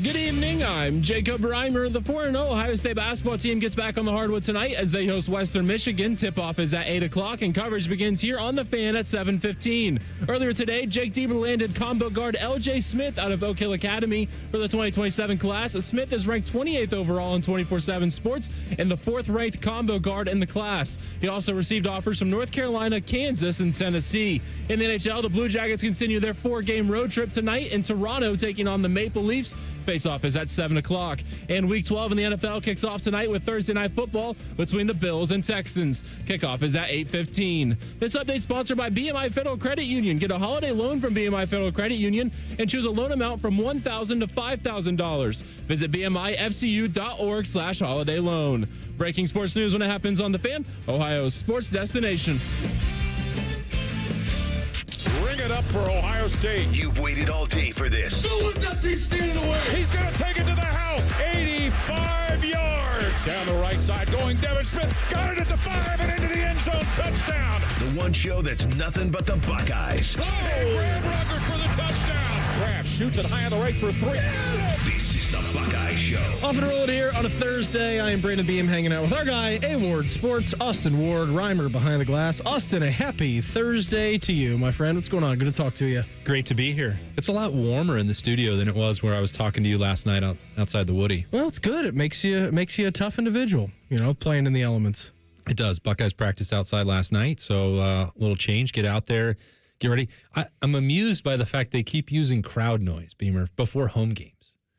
Good evening, I'm Jacob Reimer. The 4-0 Ohio State basketball team gets back on the hardwood tonight as they host Western Michigan. Tip-off is at 8 o'clock, and coverage begins here on The Fan at 7:15. Earlier today, Jake Deaver landed combo guard L.J. Smith out of Oak Hill Academy for the 2027 class. Smith is ranked 28th overall in 24/7 Sports and the 4th-ranked combo guard in the class. He also received offers from North Carolina, Kansas, and Tennessee. In the NHL, the Blue Jackets continue their 4-game road trip tonight in Toronto, taking on the Maple Leafs. Face-off is at 7 o'clock. And Week 12 in the NFL kicks off tonight with Thursday Night Football between the Bills and Texans. Kickoff is at 8:15. This update sponsored by BMI Federal Credit Union. Get a holiday loan from BMI Federal Credit Union and choose a loan amount from $1,000 to $5,000. Visit bmifcu.org/holiday loan. Breaking sports news when it happens on The Fan, Ohio's sports destination. Bring it up for Ohio State. You've waited all day for this. Look at that team standing away. He's going to take it to the house. 85 yards. Down the right side going Devin Smith. Got it at the 5 and into the end zone. Touchdown. The one show that's nothing but the Buckeyes. Oh, Graham Rutgers for the touchdown. Graham shoots it high on the right for 3. This is the Buckeye Show. Off and rolling here on a Thursday. I am Brandon Beam hanging out with our guy, A-Ward Sports, Austin Ward, Reimer behind the glass. Austin, a happy Thursday to you, my friend. What's going on? Good to talk to you. Great to be here. It's a lot warmer in the studio than it was where I was talking to you last night outside the Woody. Well, it's good. It makes you a tough individual, playing in the elements. It does. Buckeyes practiced outside last night, so a little change. Get out there, get ready. I'm amused by the fact they keep using crowd noise, Beamer, before home games.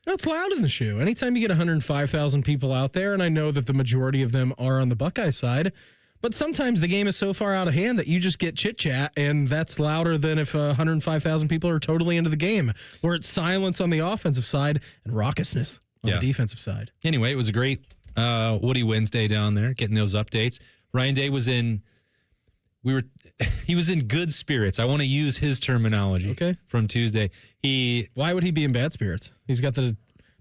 It's loud in the shoe. Anytime you get 105,000 people out there, and I know that the majority of them are on the Buckeye side, but sometimes the game is so far out of hand that you just get chit-chat, and that's louder than if 105,000 people are totally into the game, where it's silence on the offensive side and raucousness on the defensive side. Anyway, it was a great Woody Wednesday down there, getting those updates. Ryan Day was in good spirits. I want to use his terminology from Tuesday. Why would he be in bad spirits? He's got the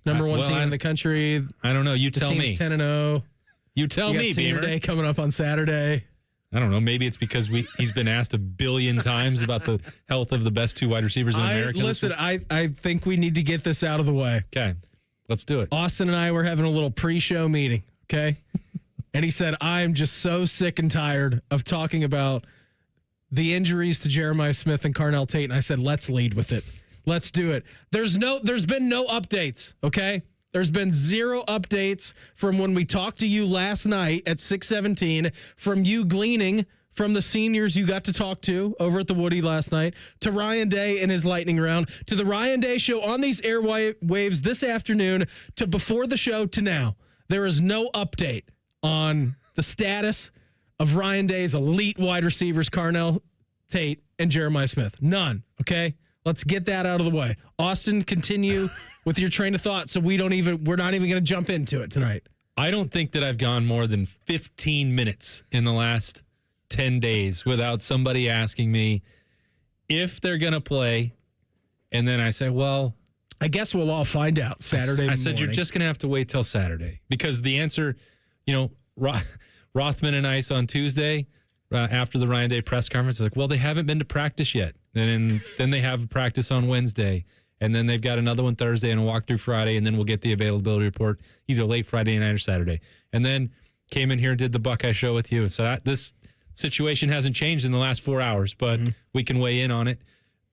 number one team in the country. I don't know. You tell me. Team's 10-0. You tell me, Senior Beamer. Day coming up on Saturday. I don't know. Maybe it's because he's been asked a billion times about the health of the best 2 wide receivers in America. Listen, I think we need to get this out of the way. Okay, let's do it. Austin and I were having a little pre-show meeting, okay? And he said, I'm just so sick and tired of talking about the injuries to Jeremiah Smith and Carnell Tate. And I said, let's lead with it. Let's do it. There's been no updates, okay? There's been 0 updates from when we talked to you last night at 6:17, from you gleaning from the seniors you got to talk to over at the Woody last night, to Ryan Day in his lightning round, to the Ryan Day show on these airwaves this afternoon, to before the show to now. There is no update on the status of Ryan Day's elite wide receivers, Carnell Tate and Jeremiah Smith. None, okay? Let's get that out of the way. Austin, continue with your train of thought so we're not even going to jump into it tonight. I don't think that I've gone more than 15 minutes in the last 10 days without somebody asking me if they're going to play. And then I say, well, I guess we'll all find out Saturday morning. I said, you're just going to have to wait till Saturday, because the answer, Rothman and Ice on Tuesday after the Ryan Day press conference is like, well, they haven't been to practice yet. And then they have practice on Wednesday, and then they've got another one Thursday and a walkthrough Friday, and then we'll get the availability report either late Friday night or Saturday. And then came in here and did the Buckeye Show with you. So this situation hasn't changed in the last 4 hours, but we can weigh in on it.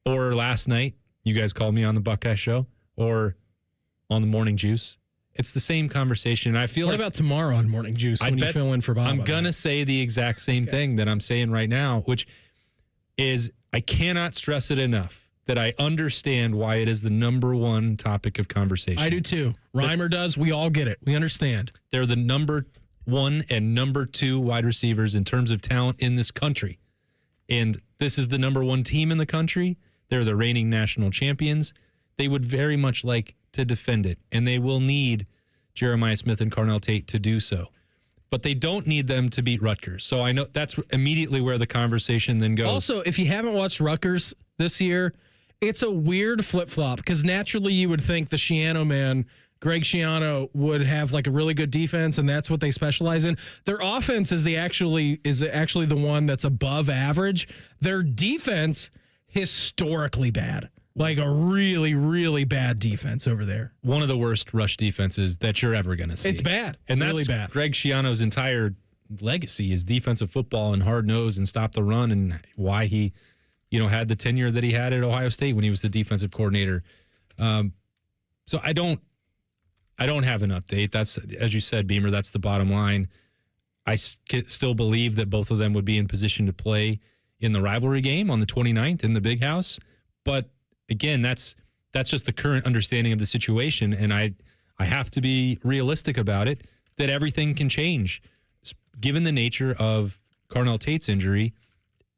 Or last night, you guys called me on the Buckeye Show, or on the Morning Juice. It's the same conversation. I feel What about tomorrow on Morning Juice when you fill in for Bob? I'm going to say the exact same thing that I'm saying right now, which is I cannot stress it enough that I understand why it is the number one topic of conversation. I do too. Reimer does. We all get it. We understand. They're the number 1 and number 2 wide receivers in terms of talent in this country. And this is the number 1 team in the country. They're the reigning national champions. They would very much like to defend it, and they will need Jeremiah Smith and Carnell Tate to do so. But they don't need them to beat Rutgers. So I know that's immediately where the conversation then goes. Also, if you haven't watched Rutgers this year, it's a weird flip-flop, because naturally you would think the Schiano man, Greg Schiano, would have like a really good defense, and that's what they specialize in. Their offense is actually the one that's above average. Their defense, historically bad. Like a really, really bad defense over there. One of the worst rush defenses that you're ever going to see. It's bad. And really that's bad. Greg Schiano's entire legacy is defensive football and hard nose and stop the run, and why he, had the tenure that he had at Ohio State when he was the defensive coordinator. So I don't have an update. That's, as you said, Beamer, that's the bottom line. I still believe that both of them would be in position to play in the rivalry game on the 29th in the Big House. But again, that's just the current understanding of the situation, and I have to be realistic about it, that everything can change. Given the nature of Carnell Tate's injury,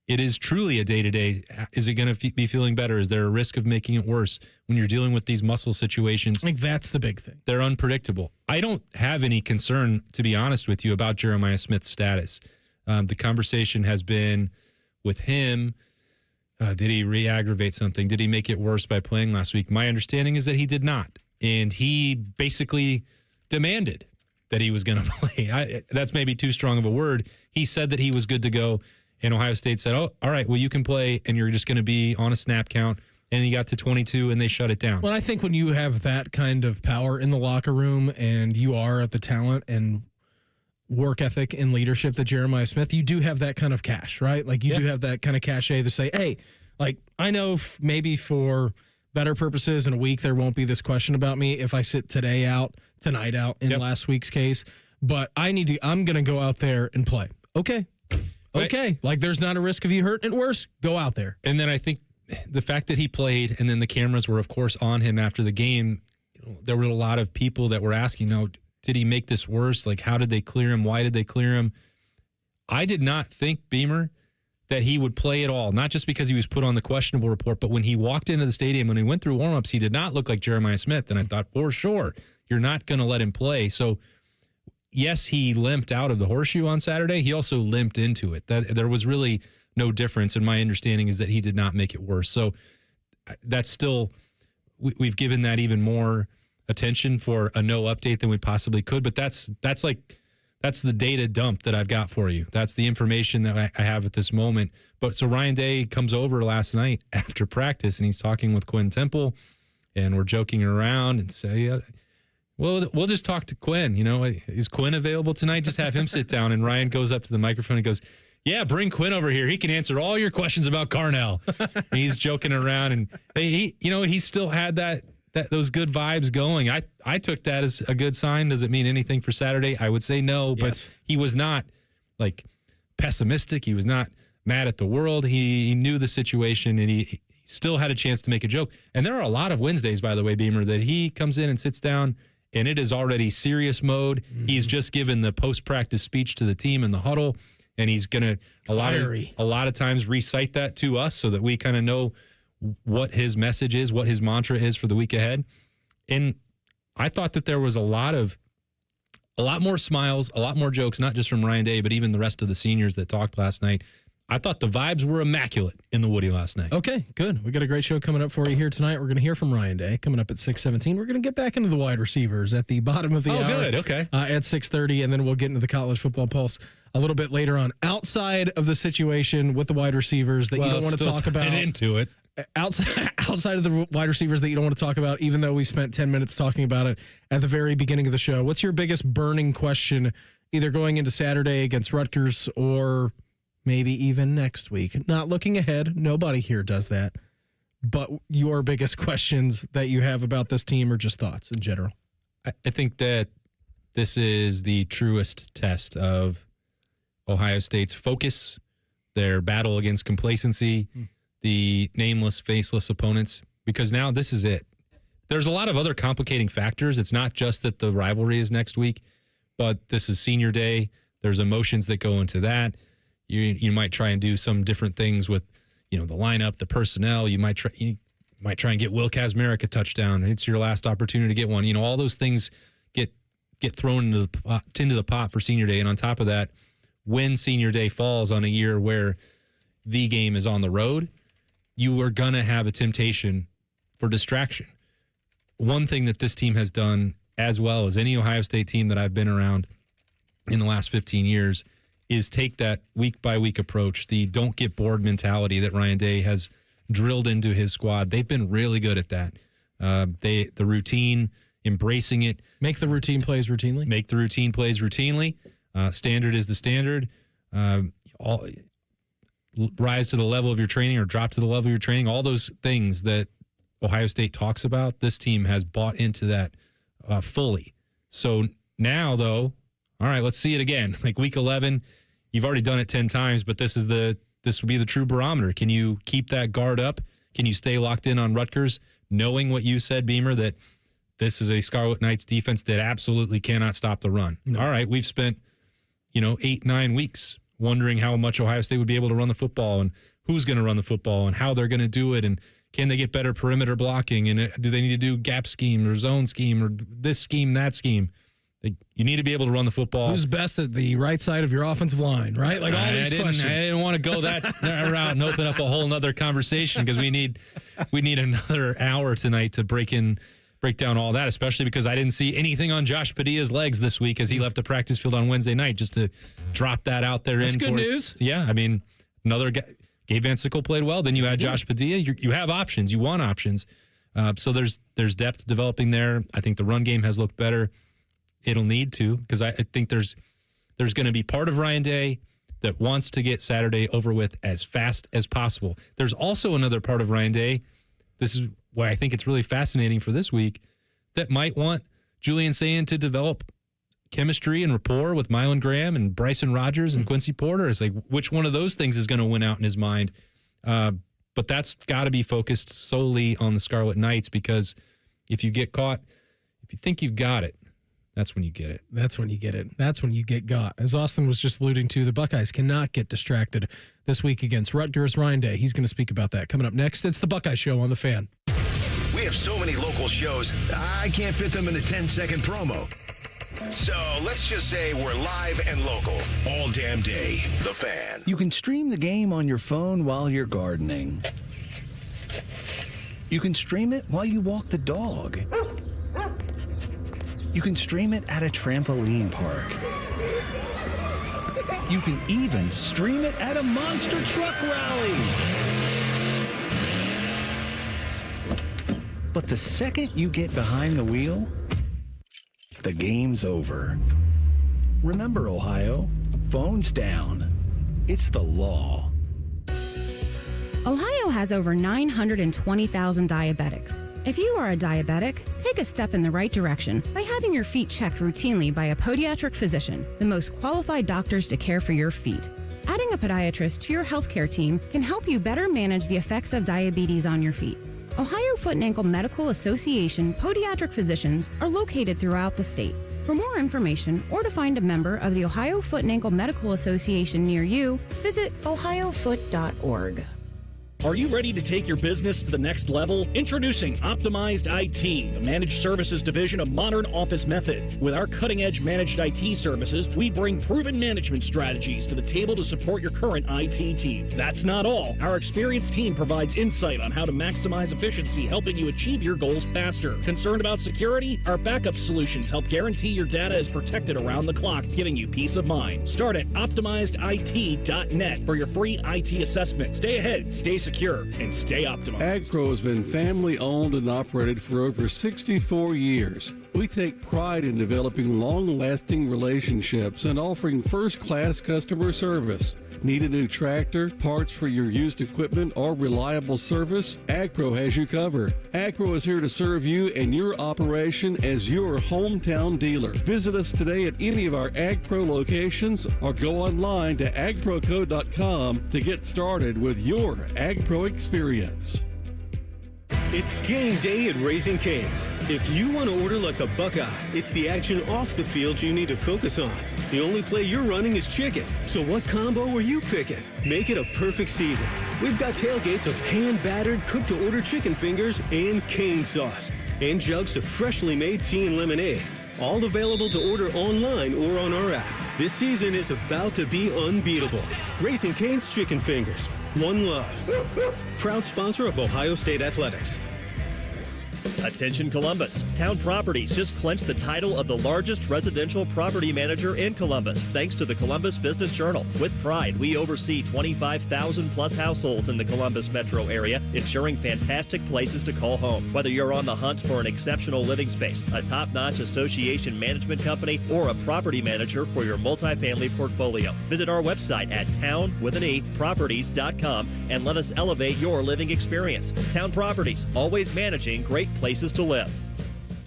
it is truly a day-to-day. Is it going to be feeling better? Is there a risk of making it worse when you're dealing with these muscle situations? I think that's the big thing. They're unpredictable. I don't have any concern, to be honest with you, about Jeremiah Smith's status. The conversation has been with him. Did he re-aggravate something? Did he make it worse by playing last week? My understanding is that he did not. And he basically demanded that he was going to play. That's maybe too strong of a word. He said that he was good to go. And Ohio State said, oh, all right, well, you can play, and you're just going to be on a snap count. And he got to 22, and they shut it down. Well, I think when you have that kind of power in the locker room and you are at the talent and work ethic and leadership that Jeremiah Smith, you do have that kind of cash, right? Like you do have that kind of cachet to say, hey, like I know maybe for better purposes in a week there won't be this question about me if I sit tonight out in last week's case, but I'm going to go out there and play. Okay. Okay. Like there's not a risk of you hurting it worse. Go out there. And then I think the fact that he played and then the cameras were, of course, on him after the game, there were a lot of people that were asking, did he make this worse? Like, how did they clear him? Why did they clear him? I did not think, Beamer, that he would play at all, not just because he was put on the questionable report, but when he walked into the stadium, when he went through warmups, he did not look like Jeremiah Smith. And I thought, for sure, you're not going to let him play. So, yes, he limped out of the horseshoe on Saturday. He also limped into it. That there was really no difference. And my understanding is that he did not make it worse. So that's still, we've given that even more attention for a no update than we possibly could. But that's the data dump that I've got for you. That's the information that I have at this moment. But so Ryan Day comes over last night after practice and he's talking with Quinn Temple, and we're joking around and say, well, we'll just talk to Quinn. Is Quinn available tonight? Just have him sit down. And Ryan goes up to the microphone and goes, yeah, bring Quinn over here. He can answer all your questions about Carnell. He's joking around, and he still had those good vibes going. I took that as a good sign. Does it mean anything for Saturday? I would say no, but he was not like pessimistic. He was not mad at the world. He knew the situation, and he still had a chance to make a joke. And there are a lot of Wednesdays, by the way, Beamer, that he comes in and sits down and it is already serious mode. Mm-hmm. He's just given the post-practice speech to the team in the huddle, and he's going to a lot of times recite that to us so that we kind of know what his message is, what his mantra is for the week ahead. And I thought that there was a lot more smiles, a lot more jokes, not just from Ryan Day, but even the rest of the seniors that talked last night. I thought the vibes were immaculate in the Woody last night. Okay, good. We got a great show coming up for you here tonight. We're going to hear from Ryan Day coming up at 6:17. We're going to get back into the wide receivers at the bottom of the hour. Oh, good. Okay. At 6:30, and then we'll get into the college football pulse a little bit later on. Outside of the situation with the wide receivers that you don't want to talk about. Into it. Outside of the wide receivers that you don't want to talk about, even though we spent 10 minutes talking about it at the very beginning of the show, what's your biggest burning question either going into Saturday against Rutgers or maybe even next week? Not looking ahead. Nobody here does that. But your biggest questions that you have about this team or just thoughts in general? I think that this is the truest test of Ohio State's focus, their battle against complacency, the nameless, faceless opponents, because now this is it. There's a lot of other complicating factors. It's not just that the rivalry is next week, but this is senior day. There's emotions that go into that. You might try and do some different things with, the lineup, the personnel. You might try and get Will Kazmarek a touchdown. It's your last opportunity to get one. All those things get thrown into the pot for senior day. And on top of that, when senior day falls on a year where the game is on the road, you are going to have a temptation for distraction. One thing that this team has done as well as any Ohio State team that I've been around in the last 15 years is take that week-by-week approach, the don't get bored mentality that Ryan Day has drilled into his squad. They've been really good at that. The routine, embracing it. Make the routine plays routinely. Make the routine plays routinely. Standard is the standard. Rise to the level of your training or drop to the level of your training. All those things that Ohio State talks about, this team has bought into that fully. So now, though, all right, let's see it again. Like week 11, you've already done it 10 times, but this would be the true barometer. Can you keep that guard up? Can you stay locked in on Rutgers, knowing what you said, Beamer, that this is a Scarlet Knights defense that absolutely cannot stop the run? No. All right, we've spent 8-9 weeks wondering how much Ohio State would be able to run the football and who's going to run the football and how they're going to do it and can they get better perimeter blocking and do they need to do gap scheme or zone scheme or this scheme, that scheme. You need to be able to run the football. Who's best at the right side of your offensive line, right? Like all these questions. I didn't want to go that route and open up a whole nother conversation because we need another hour tonight to break down all that, especially because I didn't see anything on Josh Padilla's legs this week as he left the practice field on Wednesday night, just to drop that out there. That's good news. Yeah, I mean, another guy, Gabe Van Sickle played well. Then you had Josh Padilla. You have options. You want options. So there's depth developing there. I think the run game has looked better. It'll need to, because I think there's going to be part of Ryan Day that wants to get Saturday over with as fast as possible. There's also another part of Ryan Day. This is why I think it's really fascinating for this week, that might want Julian Sayin to develop chemistry and rapport with Mylan Graham and Bryson Rogers and Quincy Porter. It's like, which one of those things is going to win out in his mind? But that's got to be focused solely on the Scarlet Knights, because if you get caught, if you think you've got it, that's when you get it. That's when you get it. That's when you get got. As Austin was just alluding to, the Buckeyes cannot get distracted this week against Rutgers. Ryan Day, he's going to speak about that coming up next. It's the Buckeye Show on The Fan. We have so many local shows, I can't fit them in a 10-second promo. So let's just say we're live and local all damn day. The Fan. You can stream the game on your phone while you're gardening. You can stream it while you walk the dog. You can stream it at a trampoline park. You can even stream it at a monster truck rally. But the second you get behind the wheel, the game's over. Remember, Ohio, phones down. It's the law. Ohio has over 920,000 diabetics. If you are a diabetic, take a step in the right direction by having your feet checked routinely by a podiatric physician, the most qualified doctors to care for your feet. Adding a podiatrist to your healthcare team can help you better manage the effects of diabetes on your feet. Ohio Foot and Ankle Medical Association podiatric physicians are located throughout the state. For more information or to find a member of the Ohio Foot and Ankle Medical Association near you, visit ohiofoot.org. Are you ready to take your business to the next level? Introducing Optimized IT, the managed services division of Modern Office Methods. With our cutting-edge managed IT services, we bring proven management strategies to the table to support your current IT team. That's not all. Our experienced team provides insight on how to maximize efficiency, helping you achieve your goals faster. Concerned about security? Our backup solutions help guarantee your data is protected around the clock, giving you peace of mind. Start at OptimizedIT.net for your free IT assessment. Stay ahead, stay secure, and stay optimized. AgPro has been family owned and operated for over 64 years. We take pride in developing long-lasting relationships and offering first-class customer service. Need a new tractor, parts for your used equipment, or reliable service? AgPro has you covered. AgPro is here to serve you and your operation as your hometown dealer. Visit us today at any of our AgPro locations or go online to agproco.com to get started with your AgPro experience. It's game day at Raising Cane's. If you want to order like a Buckeye, it's the action off the field you need to focus on. The only play you're running is chicken. So what combo are you picking? Make it a perfect season. We've got tailgates of hand-battered, cooked-to-order chicken fingers and cane sauce. And jugs of freshly made tea and lemonade. All available to order online or on our app. This season is about to be unbeatable. Raising Cane's Chicken Fingers. One love. Proud sponsor of Ohio State Athletics. Attention Columbus. Town Properties just clinched the title of the largest residential property manager in Columbus, thanks to the Columbus Business Journal. With pride, we oversee 25,000 plus households in the Columbus metro area, ensuring fantastic places to call home. Whether you're on the hunt for an exceptional living space, a top-notch association management company, or a property manager for your multifamily portfolio, visit our website at town.properties.com and let us elevate your living experience. Town Properties, always managing great places to live.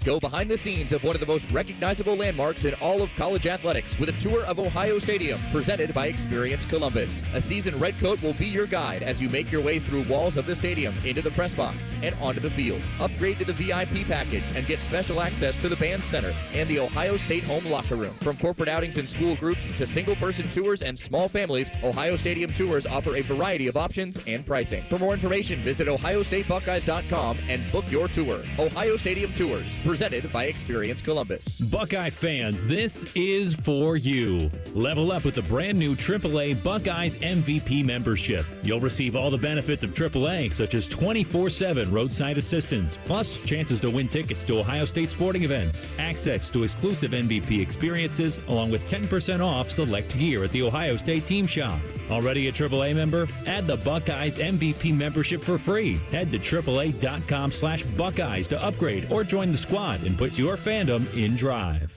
Go behind the scenes of one of the most recognizable landmarks in all of college athletics with a tour of Ohio Stadium presented by Experience Columbus. A seasoned redcoat will be your guide as you make your way through walls of the stadium, into the press box, and onto the field. Upgrade to the VIP package and get special access to the band center and the Ohio State home locker room. From corporate outings and school groups to single-person tours and small families, Ohio Stadium tours offer a variety of options and pricing. For more information, visit ohiostatebuckeyes.com and book your tour. Ohio Stadium Tours, presented by Experience Columbus. Buckeye fans, this is for you. Level up with the brand new AAA Buckeyes MVP membership. You'll receive all the benefits of AAA, such as 24/7 roadside assistance, plus chances to win tickets to Ohio State sporting events, access to exclusive MVP experiences, along with 10% off select gear at the Ohio State team shop. Already a AAA member? Add the Buckeyes MVP membership for free. Head to AAA.com/Buckeyes to upgrade or join the squad and put your fandom in drive.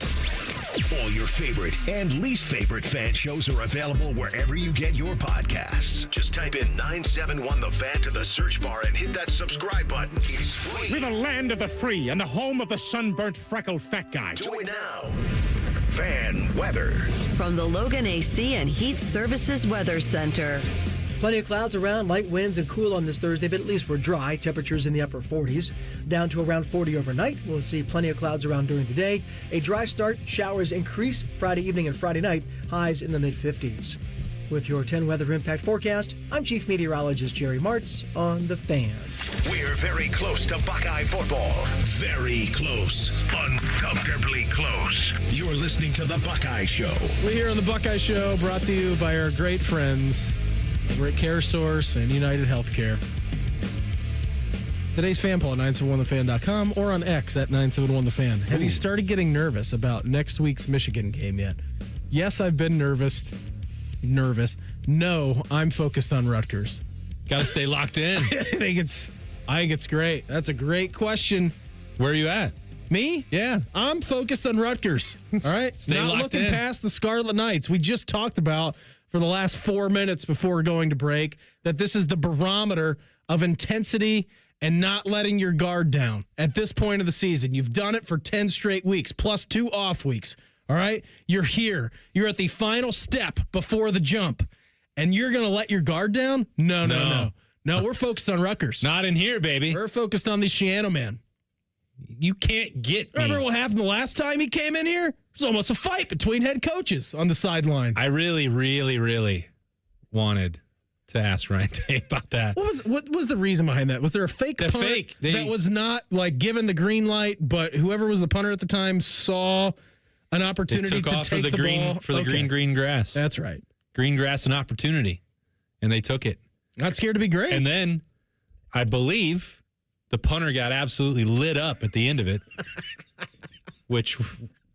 All your favorite and least favorite fan shows are available wherever you get your podcasts. Just type in 971 The Fan to the search bar and hit that subscribe button. It's free. We're the land of the free and the home of the sunburnt, freckled fat guy. Do it now. Fan weather. From the Logan AC and Heat Services Weather Center. Plenty of clouds around, light winds and cool on this Thursday, but at least we're dry. Temperatures in the upper 40s, down to around 40 overnight. We'll see plenty of clouds around during the day. A dry start, showers increase Friday evening and Friday night, highs in the mid-50s. With your 10 weather impact forecast, I'm Chief Meteorologist Jerry Martz on The Fan. We're very close to Buckeye football. Very close. Uncomfortably close. You're listening to The Buckeye Show. We're here on The Buckeye Show, brought to you by our great friends. We're at CareSource and United Healthcare. Today's fan poll at 971thefan.com or on X at 971thefan. Have you started getting nervous about next week's Michigan game yet? Yes, I've been nervous. No, I'm focused on Rutgers. Got to stay locked in. I think it's great. That's a great question. Where are you at? Me? Yeah. I'm focused on Rutgers. All right? Stay Not locked looking in. past the Scarlet Knights. We just talked about for the last 4 minutes before going to break that this is the barometer of intensity and not letting your guard down at this point of the season. You've done it for 10 straight weeks, plus 2 off weeks. All right? You're here. You're at the final step before the jump, and you're going to let your guard down? No, we're focused on Rutgers. Not in here, baby. We're focused on the Shiano man. You can't get me. Remember what happened the last time he came in here? It was almost a fight between head coaches on the sideline. I really, really, really wanted to ask Ryan Day about that. What was the reason behind that? Was there a fake punt that was not like given the green light, but whoever was the punter at the time saw an opportunity to take the ball for the green grass? That's right. Green grass and opportunity, and they took it. Not scared to be great. And then I believe the punter got absolutely lit up at the end of it, which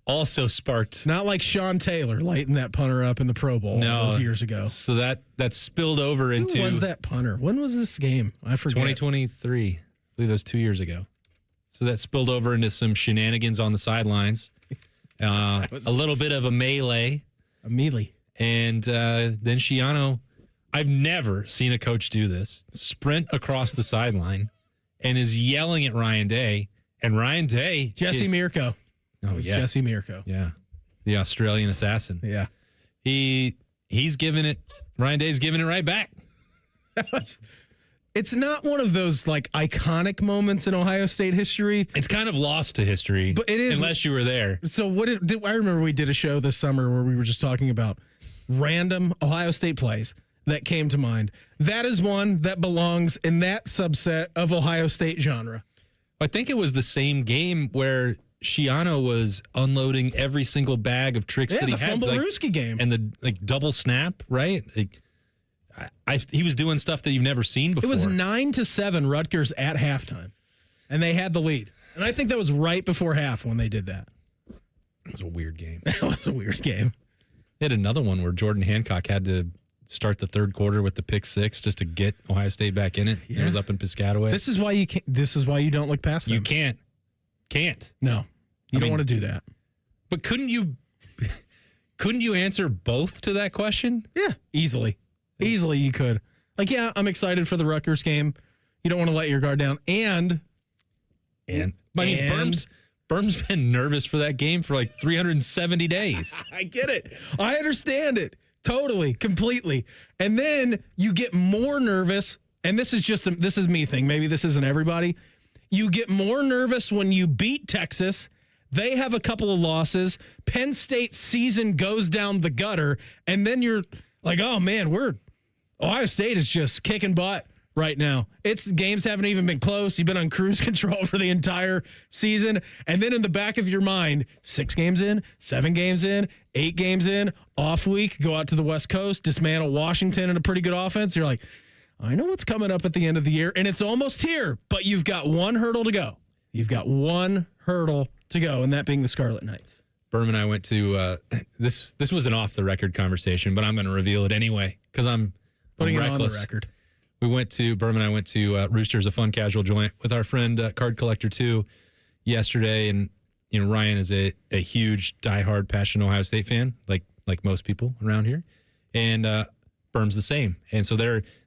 also sparked. Not like Sean Taylor lighting that punter up in the Pro Bowl those years ago. So that spilled over into. Who was that punter? When was this game? I forget. 2023. I believe that was 2 years ago. So that spilled over into some shenanigans on the sidelines. A little bit of a melee. A melee. And then Shiano, I've never seen a coach do this, sprint across the sideline and is yelling at Ryan Day. And Ryan Day. Jesse Mirko. Oh, yeah. Jesse Mirko. Yeah. The Australian assassin. Yeah. He's giving it, Ryan Day's giving it right back. It's not one of those like iconic moments in Ohio State history. It's kind of lost to history. But it is. Unless you were there. So I remember we did a show this summer where we were just talking about random Ohio State plays that came to mind. That is one that belongs in that subset of Ohio State genre. I think it was the same game where Shiano was unloading every single bag of tricks that he had. The Fumblerooski game. And the double snap, right? He was doing stuff that you've never seen before. It was 9-7 Rutgers at halftime, and they had the lead. And I think that was right before half when they did that. It was a weird game. It was a weird game. They had another one where Jordan Hancock had to start the third quarter with the pick six just to get Ohio State back in it. Yeah. It was up in Piscataway. This is why you can't. This is why you don't look past them. You can't. No, you don't want to do that. But couldn't you answer both to that question? Yeah, easily you could. Like, yeah, I'm excited for the Rutgers game. You don't want to let your guard down, and Berm's been nervous for that game for like 370 days. I get it. I understand it. Totally, completely. And then you get more nervous, and this is me thing. Maybe this isn't everybody. You get more nervous when you beat Texas. They have a couple of losses. Penn State's season goes down the gutter, and then you're like, oh man, Ohio State is just kicking butt right now. Games haven't even been close. You've been on cruise control for the entire season. And then in the back of your mind, 6 games in, 7 games in, 8 games in, off week, go out to the West Coast, dismantle Washington in a pretty good offense. You're like, I know what's coming up at the end of the year, and it's almost here, but you've got one hurdle to go. And that being the Scarlet Knights. Berm and I went to this was an off the record conversation, but I'm going to reveal it anyway because I'm putting it reckless. On the record. Berm and I went to Roosters, a fun casual joint with our friend Card Collector 2 yesterday, and Ryan is a huge diehard passionate Ohio State fan, like most people around here, and Berm's the same, and so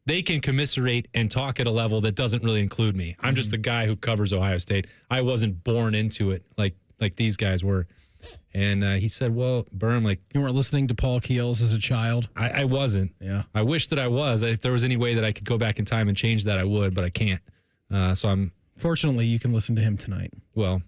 they can commiserate and talk at a level that doesn't really include me. I'm just the guy who covers Ohio State. I wasn't born into it like these guys were. And he said, well, Berm, like... You weren't listening to Paul Keels as a child? I wasn't. Yeah. I wish that I was. If there was any way that I could go back in time and change that, I would, but I can't. So I'm... Fortunately, you can listen to him tonight. Well,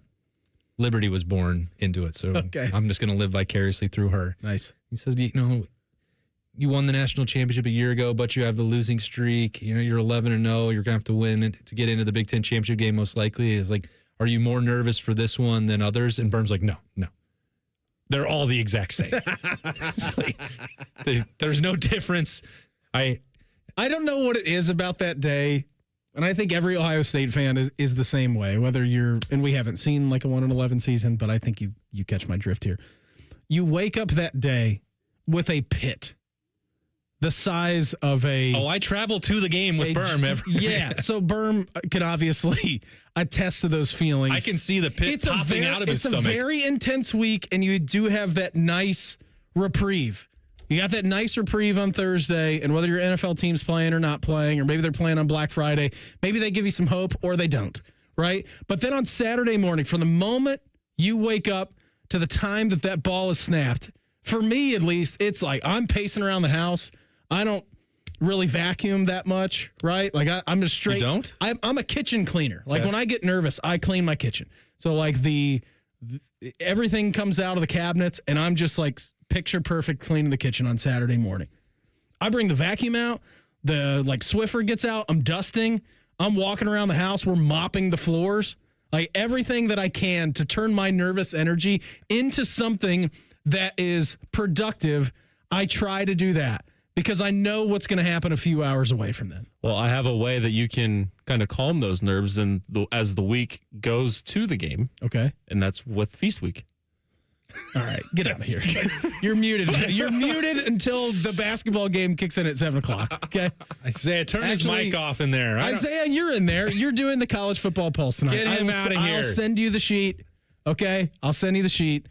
Liberty was born into it, so okay. I'm just going to live vicariously through her. Nice. He said, you won the national championship a year ago, but you have the losing streak. You're 11-0. You're going to have to win it to get into the Big Ten championship game most likely. It's like, are you more nervous for this one than others? And Berm's like, no. They're all the exact same. There's no difference. I don't know what it is about that day, and I think every Ohio State fan is the same way. Whether and we haven't seen like a 1-11 season, but I think you catch my drift here. You wake up that day with a pit the size of a... Oh, I travel to the game with Berm every... Yeah, so Berm can obviously attest to those feelings. I can see the pit popping out of his stomach. It's a very intense week, and you do have that nice reprieve. You got that nice reprieve on Thursday, and whether your NFL team's playing or not playing, or maybe they're playing on Black Friday, maybe they give you some hope, or they don't, right? But then on Saturday morning, from the moment you wake up to the time that ball is snapped, for me at least, it's like I'm pacing around the house. I don't really vacuum that much, right? Like I'm just straight. You don't? I'm a kitchen cleaner. Like when I get nervous, I clean my kitchen. So like everything comes out of the cabinets, and I'm just like picture perfect cleaning the kitchen on Saturday morning. I bring the vacuum out. The Swiffer gets out. I'm dusting. I'm walking around the house. We're mopping the floors. Like everything that I can to turn my nervous energy into something that is productive. I try to do that, because I know what's going to happen a few hours away from then. Well, I have a way that you can kind of calm those nerves as the week goes to the game. Okay. And that's with Feast Week. All right, get out of here. You're muted. You're muted until the basketball game kicks in at 7 o'clock. Okay. Isaiah, turn his mic off in there. Isaiah, you're in there. You're doing the college football pulse tonight. Get him out of here. I'll send you the sheet. Okay. I'll send you the sheet.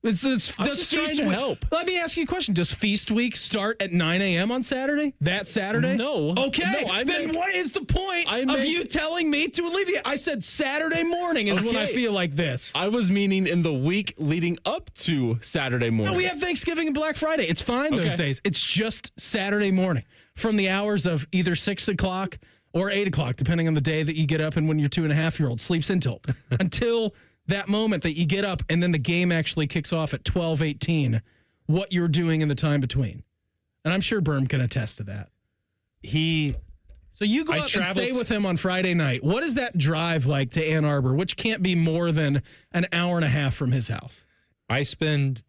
Does Feast Week help? Let me ask you a question. Does Feast Week start at 9 a.m. on Saturday? That Saturday? No. Okay. No, what is the point of you telling me to alleviate? I said Saturday morning is when I feel like this. I was meaning in the week leading up to Saturday morning. No, we have Thanksgiving and Black Friday. It's fine those days. It's just Saturday morning from the hours of either 6 o'clock or 8 o'clock, depending on the day that you get up and when your 2.5-year-old sleeps until that moment that you get up and then the game actually kicks off at 12:18, what you're doing in the time between. And I'm sure Berm can attest to that. So you go up and stay with him on Friday night. What is that drive like to Ann Arbor, which can't be more than an hour and a half from his house? I spend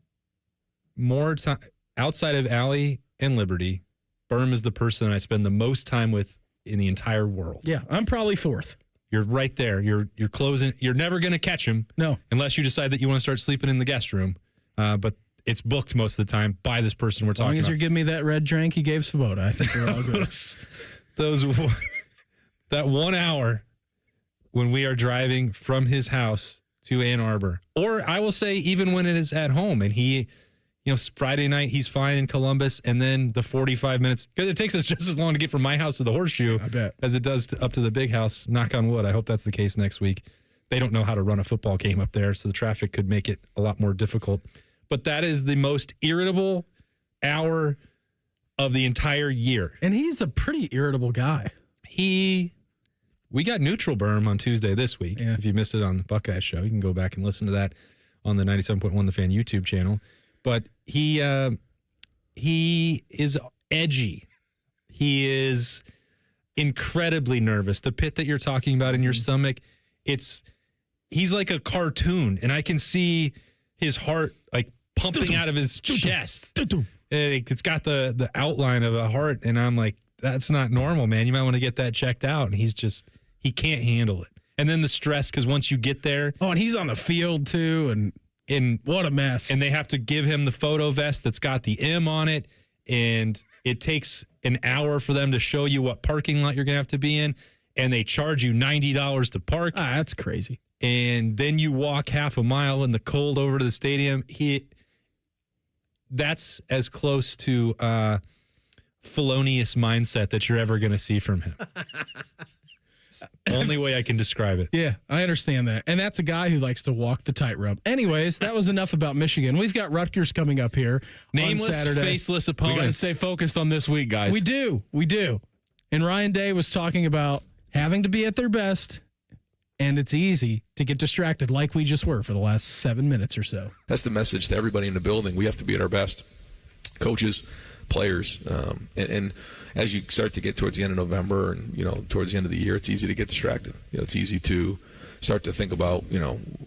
more time outside of Allie and Liberty. Berm is the person I spend the most time with in the entire world. Yeah, I'm probably fourth. You're right there. You're closing. You're never going to catch him. No. Unless you decide that you want to start sleeping in the guest room. But it's booked most of the time by this person we're talking about. As long as you're giving me that red drink he gave Svoboda, I think we're all good. That 1 hour when we are driving from his house to Ann Arbor, or I will say even when it is at home and he, Friday night he's fine in Columbus, and then the 45 minutes, because it takes us just as long to get from my house to the Horseshoe as it does up to the big house. Knock on wood. I hope that's the case next week. They don't know how to run a football game up there, so the traffic could make it a lot more difficult. But that is the most irritable hour of the entire year. And he's a pretty irritable guy. We got neutral berm on Tuesday this week. Yeah. If you missed it on the Buckeye Show, you can go back and listen to that on the 97.1 The Fan YouTube channel. But he is edgy. He is incredibly nervous. The pit that you're talking about in your stomach, he's like a cartoon, and I can see his heart like pumping out of his chest. It's got the outline of a heart, and I'm like, that's not normal, man. You might want to get that checked out. And he can't handle it. And then the stress, because once you get there. Oh, and he's on the field too. And what a mess. And they have to give him the photo vest that's got the M on it. And it takes an hour for them to show you what parking lot you're going to have to be in. And they charge you $90 to park. That's crazy. And then you walk half a mile in the cold over to the stadium. That's as close to felonious mindset that you're ever going to see from him. It's the only way I can describe it. Yeah, I understand that. And that's a guy who likes to walk the tightrope. Anyways, that was enough about Michigan. We've got Rutgers coming up here Nameless, on Saturday. faceless We got to opponents. stay focused on this week, guys. We do. And Ryan Day was talking about having to be at their best, and it's easy to get distracted like we just were for the last 7 minutes or so. That's the message to everybody in the building. We have to be at our best. Coaches, players, and as you start to get towards the end of November and towards the end of the year, it's easy to get distracted. It's easy to start to think about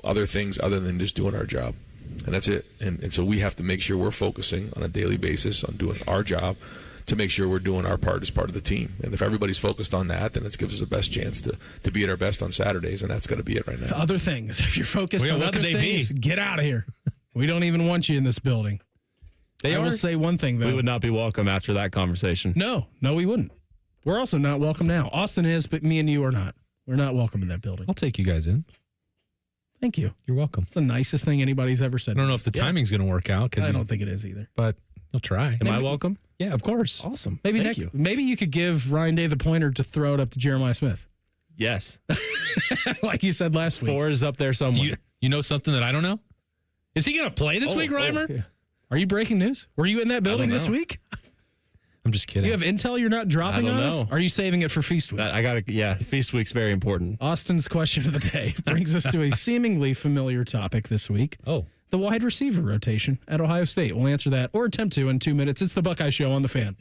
other things other than just doing our job, and that's it. And so we have to make sure we're focusing on a daily basis on doing our job to make sure we're doing our part as part of the team. And if everybody's focused on that, then it gives us the best chance to be at our best on Saturdays, and that's got to be it right now. Other things. If you're focused on what other could they things, be? get out of here. We don't even want you in this building. I will say one thing, though. We would not be welcome after that conversation. No, we wouldn't. We're also not welcome now. Austin is, but me and you are not. We're not welcome in that building. I'll take you guys in. Thank you. You're welcome. It's the nicest thing anybody's ever said. I don't know if the timing's going to work out. I don't think it is either. But I'll try. Am I welcome? Yeah, of course. Awesome. Maybe Maybe you could give Ryan Day the pointer to throw it up to Jeremiah Smith. Yes. Like you said last week. 4 is up there somewhere. You know something that I don't know? Is he going to play this week, Reimer? Yeah. Are you breaking news? Were you in that building this week? I'm just kidding. You have intel you're not dropping I don't on us? know. Are you saving it for Feast Week? Feast Week's very important. Austin's question of the day brings us to a seemingly familiar topic this week. Oh. The wide receiver rotation at Ohio State. We'll answer that or attempt to in 2 minutes. It's the Buckeye Show on The Fan.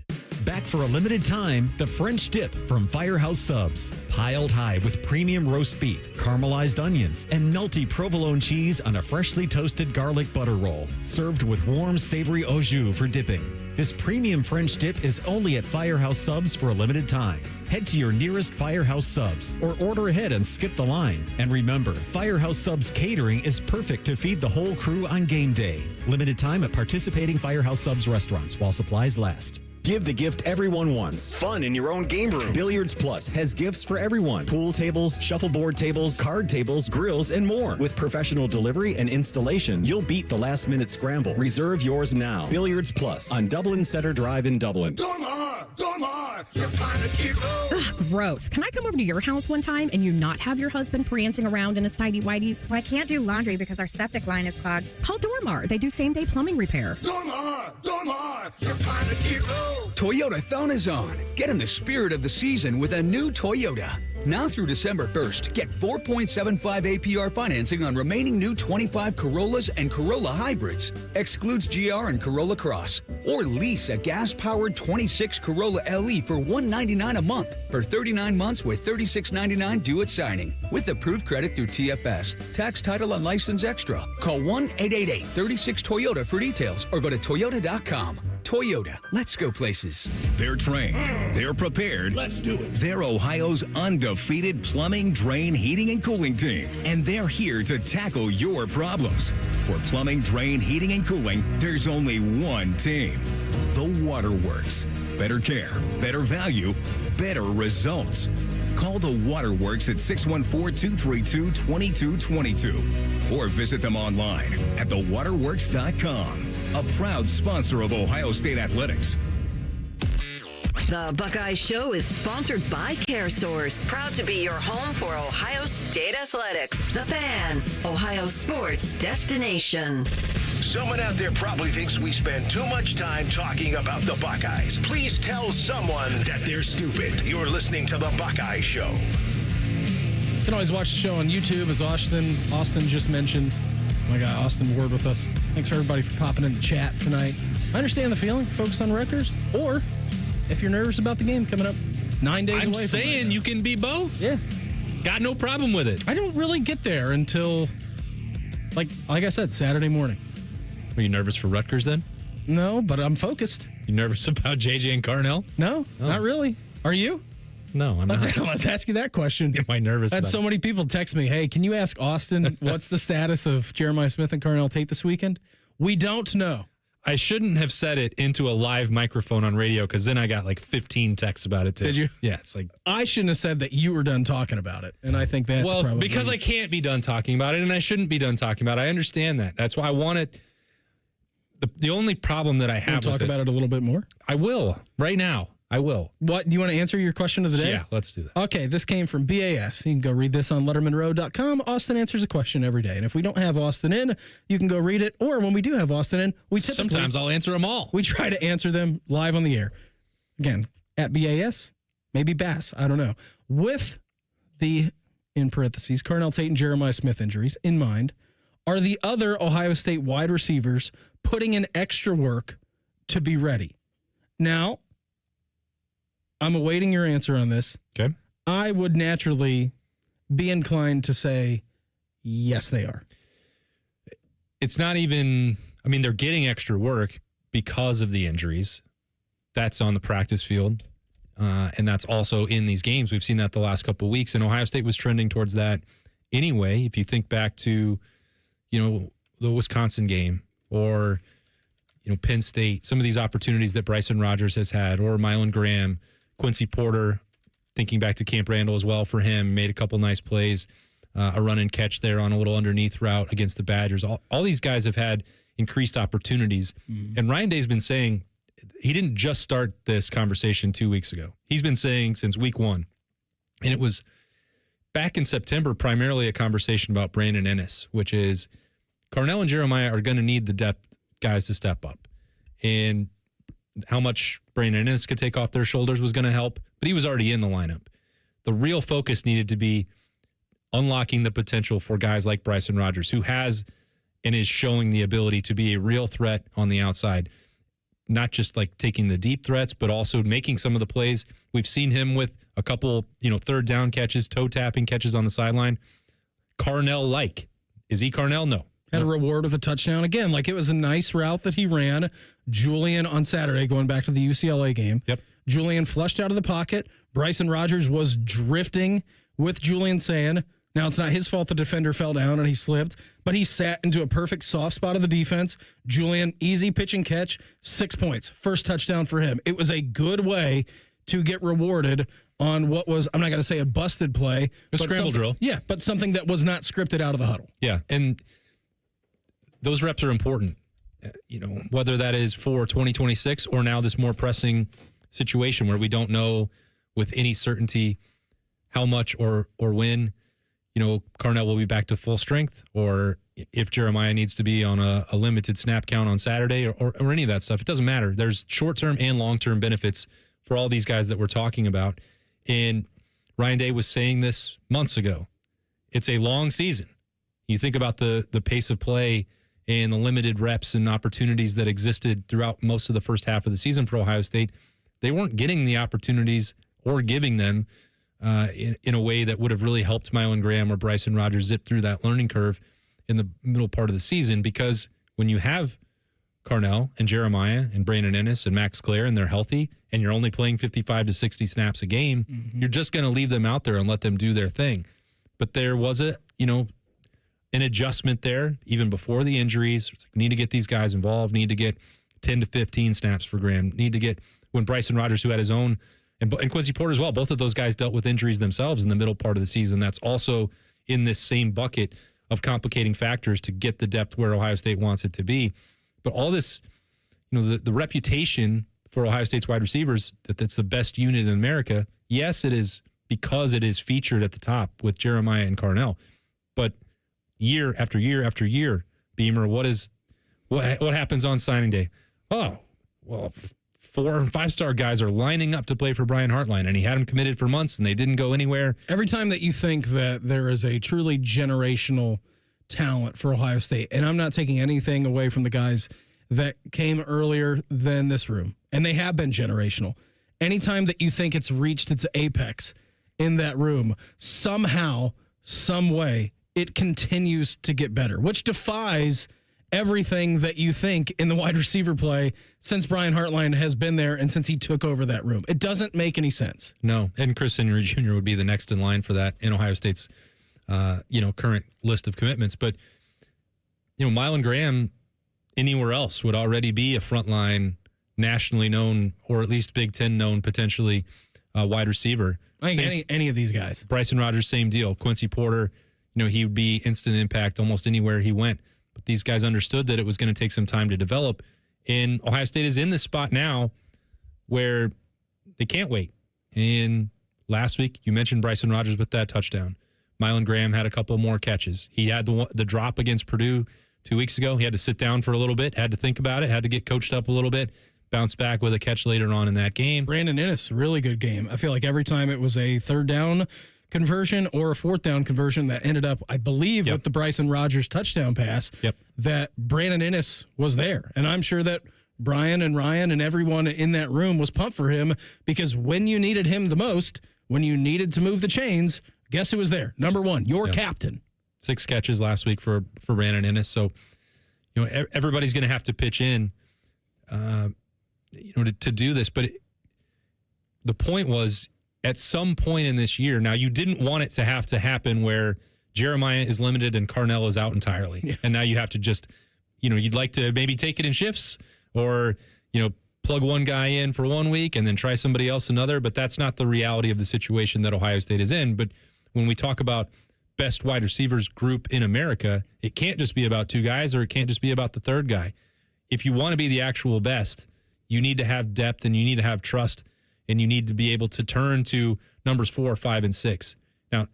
Back for a limited time, the French dip from Firehouse Subs. Piled high with premium roast beef, caramelized onions, and melty provolone cheese on a freshly toasted garlic butter roll. Served with warm, savory au jus for dipping. This premium French dip is only at Firehouse Subs for a limited time. Head to your nearest Firehouse Subs or order ahead and skip the line. And remember, Firehouse Subs catering is perfect to feed the whole crew on game day. Limited time at participating Firehouse Subs restaurants while supplies last. Give the gift everyone wants. Fun in your own game room. Billiards Plus has gifts for everyone. Pool tables, shuffleboard tables, card tables, grills, and more. With professional delivery and installation, you'll beat the last-minute scramble. Reserve yours now. Billiards Plus on Dublin Center Drive in Dublin. Ugh, gross. Can I come over to your house one time and you not have your husband prancing around in its tidy whities? Well, I can't do laundry because our septic line is clogged. Call Dormar. They do same-day plumbing repair. Dormar, you're kind of cute. Toyota Thon is on. Get in the spirit of the season with a new Toyota. Now through December 1st, get 4.75 APR financing on remaining new 25 Corollas and Corolla hybrids. Excludes GR and Corolla Cross. Or lease a gas-powered 26 Corolla LE for $199 a month for 39 months with $36.99 due at signing. With approved credit through TFS. Tax, title, and license extra. Call 1-888-36-TOYOTA for details or go to toyota.com. Toyota. Let's go places. They're trained. They're prepared. Let's do it. They're Ohio's undefeated plumbing, drain, heating, and cooling team. And they're here to tackle your problems. For plumbing, drain, heating, and cooling, there's only one team. The Waterworks. Better care, better value, better results. Call the Waterworks at 614-232-2222 or visit them online at thewaterworks.com. A proud sponsor of Ohio State Athletics. The Buckeye Show is sponsored by CareSource, proud to be your home for Ohio State Athletics. The Fan, Ohio sports destination. Someone out there probably thinks we spend too much time talking about the Buckeyes. Please tell someone that they're stupid. You're listening to the Buckeye Show. You can always watch the show on YouTube, as Austin just mentioned. My guy Austin Ward with us. Thanks for everybody for popping in the chat tonight. I understand the feeling. Focus on Rutgers, or if you're nervous about the game coming up 9 days away. I'm saying you can be both. Yeah. Got no problem with it. I don't really get there until, like I said, Saturday morning. Are you nervous for Rutgers then? No, but I'm focused. You nervous about JJ and Carnell? No, not really. Are you? No, I'm not. Let's ask you that question. Am I nervous? Had so many people text me, hey, can you ask Austin what's the status of Jeremiah Smith and Carnell Tate this weekend? We don't know. I shouldn't have said it into a live microphone on radio, because then I got like 15 texts about it too. Did you? Yeah, it's like I shouldn't have said that you were done talking about it, and I think that's probably because I can't be done talking about it, and I shouldn't be done talking about it. I understand that. That's why I want it. The only problem that I have talk about it a little bit more. I will right now. I will. What do you want to answer your question of the day? Yeah, let's do that. Okay, this came from BAS. You can go read this on lettermanrow.com. Austin answers a question every day. And if we don't have Austin in, you can go read it. Or when we do have Austin in, sometimes I'll answer them all. We try to answer them live on the air. Again, at BAS, maybe Bass, I don't know. With the, in parentheses, Carnell Tate and Jeremiah Smith injuries in mind, are the other Ohio State wide receivers putting in extra work to be ready? Now, I'm awaiting your answer on this. Okay. I would naturally be inclined to say, yes, they are. It's not even, I mean, they're getting extra work because of the injuries. That's on the practice field. And that's also in these games. We've seen that the last couple of weeks. And Ohio State was trending towards that anyway. If you think back to, the Wisconsin game, or, Penn State, some of these opportunities that Bryson Rogers has had, or Mylan Graham, Quincy Porter, thinking back to Camp Randall as well for him, made a couple nice plays, a run and catch there on a little underneath route against the Badgers. All these guys have had increased opportunities. And Ryan Day's been saying, he didn't just start this conversation 2 weeks ago. He's been saying since week one. And it was back in September, primarily a conversation about Brandon Ennis, which is Carnell and Jeremiah are going to need the depth guys to step up. And how much Brandon Ennis could take off their shoulders was going to help, but he was already in the lineup. The real focus needed to be unlocking the potential for guys like Bryson Rogers, who has and is showing the ability to be a real threat on the outside, not just like taking the deep threats, but also making some of the plays. We've seen him with a couple, third down catches, toe tapping catches on the sideline. Carnell-like. Is he Carnell? No. Had a reward with a touchdown. Again, like it was a nice route that he ran. Julian on Saturday, going back to the UCLA game. Yep. Julian flushed out of the pocket. Bryson Rogers was drifting with Julian saying, now it's not his fault the defender fell down and he slipped, but he sat into a perfect soft spot of the defense. Julian, easy pitch and catch, 6 points. First touchdown for him. It was a good way to get rewarded on what was, I'm not going to say a busted play. A scramble drill. Yeah, but something that was not scripted out of the huddle. Yeah, and those reps are important, whether that is for 2026 or now this more pressing situation where we don't know with any certainty how much or when, Carnell will be back to full strength, or if Jeremiah needs to be on a limited snap count on Saturday or any of that stuff. It doesn't matter. There's short-term and long-term benefits for all these guys that we're talking about. And Ryan Day was saying this months ago. It's a long season. You think about the pace of play and the limited reps and opportunities that existed throughout most of the first half of the season for Ohio State. They weren't getting the opportunities or giving them in a way that would have really helped Mylan Graham or Bryson Rogers zip through that learning curve in the middle part of the season, because when you have Carnell and Jeremiah and Brandon Ennis and Max Clare and they're healthy and you're only playing 55 to 60 snaps a game, you're just going to leave them out there and let them do their thing. But there was an adjustment there even before the injuries. It's like, we need to get these guys involved, need to get 10 to 15 snaps for Graham, need to get when Bryson Rogers, who had his own, and Quincy Porter as well, both of those guys dealt with injuries themselves in the middle part of the season. That's also in this same bucket of complicating factors to get the depth where Ohio State wants it to be. But all this, the reputation for Ohio State's wide receivers, that it's the best unit in America, yes, it is because it is featured at the top with Jeremiah and Carnell. But year after year after year, Beamer, what happens on signing day? Oh, well, 4 and 5-star guys are lining up to play for Brian Hartline, and he had them committed for months, and they didn't go anywhere. Every time that you think that there is a truly generational talent for Ohio State, and I'm not taking anything away from the guys that came earlier than this room, and they have been generational. Anytime that you think it's reached its apex in that room, somehow, some way, it continues to get better, which defies everything that you think in the wide receiver play since Brian Hartline has been there and since he took over that room. It doesn't make any sense. No, and Chris Henry Jr. would be the next in line for that in Ohio State's current list of commitments. But, Mylan Graham anywhere else would already be a frontline, nationally known, or at least Big Ten known, potentially wide receiver. I think any of these guys. Bryson Rogers, same deal. Quincy Porter, he would be instant impact almost anywhere he went. But these guys understood that it was going to take some time to develop. And Ohio State is in this spot now where they can't wait. And last week, you mentioned Bryson Rogers with that touchdown. Mylan Graham had a couple more catches. He had the drop against Purdue 2 weeks ago. He had to sit down for a little bit, had to think about it, had to get coached up a little bit, bounce back with a catch later on in that game. Brandon Ennis, really good game. I feel like every time it was a third down conversion or a fourth down conversion that ended up, I believe, with the Bryson Rogers touchdown pass, that Brandon Ennis was there. And I'm sure that Brian and Ryan and everyone in that room was pumped for him because when you needed him the most, when you needed to move the chains, guess who was there? Number one, your captain. 6 catches last week for Brandon Ennis. So, everybody's going to have to pitch in, to do this. But the point was, at some point in this year, now you didn't want it to have to happen where Jeremiah is limited and Carnell is out entirely. Yeah. And now you have to just, you'd like to maybe take it in shifts or, plug one guy in for 1 week and then try somebody else another. But that's not the reality of the situation that Ohio State is in. But when we talk about best wide receivers group in America, it can't just be about 2 guys or it can't just be about the third guy. If you want to be the actual best, you need to have depth and you need to have trust. And you need to be able to turn to numbers 4, 5, and 6. Now,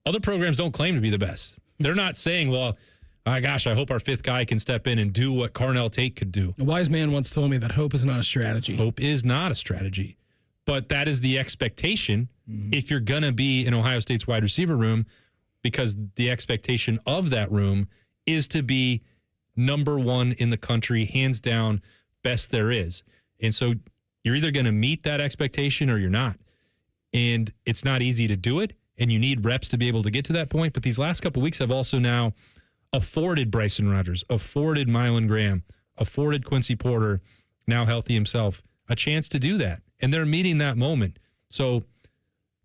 other programs don't claim to be the best. They're not saying, well, I hope our 5th guy can step in and do what Carnell Tate could do. A wise man once told me that hope is not a strategy. Hope is not a strategy. But that is the expectation if you're going to be in Ohio State's wide receiver room, because the expectation of that room is to be number 1 in the country, hands down, best there is. And so you're either going to meet that expectation or you're not. And it's not easy to do it, and you need reps to be able to get to that point. But these last couple of weeks have also now afforded Bryson Rogers, afforded Mylan Graham, afforded Quincy Porter, now healthy himself, a chance to do that. And they're meeting that moment. So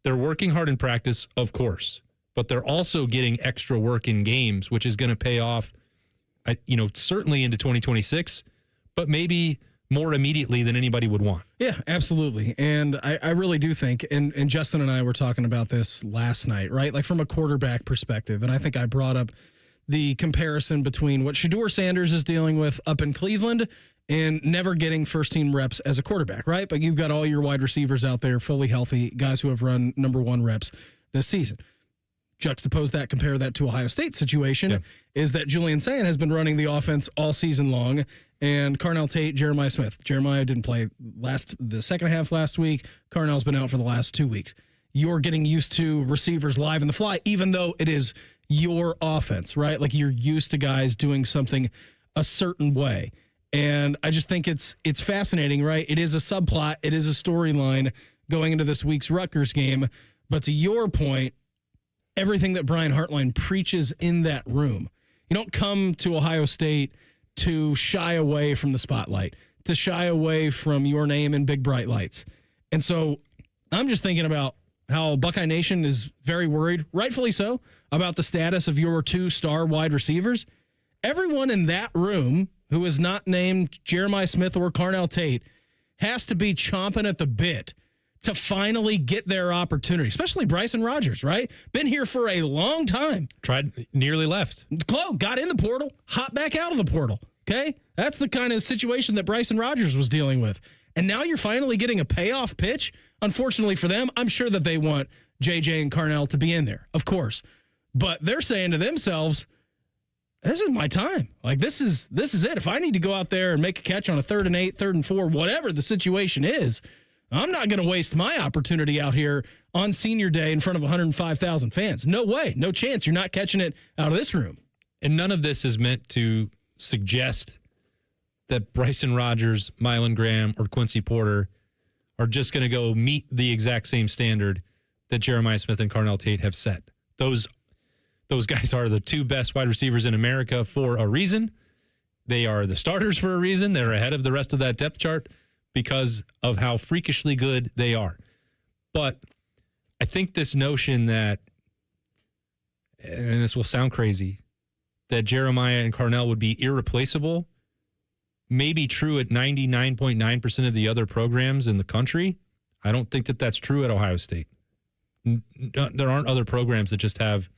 they're working hard in practice, of course, but they're also getting extra work in games, which is going to pay off, certainly into 2026, but maybe more immediately than anybody would want. Yeah, absolutely. And I really do think, and Justin and I were talking about this last night, right? Like from a quarterback perspective. And I think I brought up the comparison between what Shedeur Sanders is dealing with up in Cleveland and never getting first-team reps as a quarterback, right? But you've got all your wide receivers out there fully healthy, guys who have run number 1 reps this season. Juxtapose that, compare that to Ohio State's situation, is that Julian Sayin has been running the offense all season long, and Carnell Tate, Jeremiah Smith. Jeremiah didn't play the second half last week. Carnell's been out for the last 2 weeks. You're getting used to receivers live in the fly, even though it is your offense, right? Like you're used to guys doing something a certain way. And I just think it's fascinating, right? It is a subplot. It is a storyline going into this week's Rutgers game. But to your point, everything that Brian Hartline preaches in that room. You don't come to Ohio State to shy away from the spotlight, to shy away from your name in big bright lights. And so I'm just thinking about how Buckeye Nation is very worried, rightfully so, about the status of your 2-star wide receivers. Everyone in that room who is not named Jeremiah Smith or Carnell Tate has to be chomping at the bit to finally get their opportunity, especially Bryson Rogers, right? Been here for a long time. Nearly left. Got in the portal, hopped back out of the portal, okay? That's the kind of situation that Bryson Rogers was dealing with. And now you're finally getting a payoff pitch. Unfortunately for them, I'm sure that they want JJ and Carnell to be in there, of course. But they're saying to themselves, this is my time. Like, this is it. If I need to go out there and make a catch on a 3rd and 8, 3rd and 4, whatever the situation is, I'm not going to waste my opportunity out here on senior day in front of 105,000 fans. No way. No chance. You're not catching it out of this room. And none of this is meant to suggest that Bryson Rogers, Mylan Graham, or Quincy Porter are just going to go meet the exact same standard that Jeremiah Smith and Carnell Tate have set. Those guys are the 2 best wide receivers in America for a reason. They are the starters for a reason. They're ahead of the rest of that depth chart because of how freakishly good they are. But I think this notion that, and this will sound crazy, that Jeremiah and Carnell would be irreplaceable may be true at 99.9% of the other programs in the country. I don't think that that's true at Ohio State. There aren't other programs that just have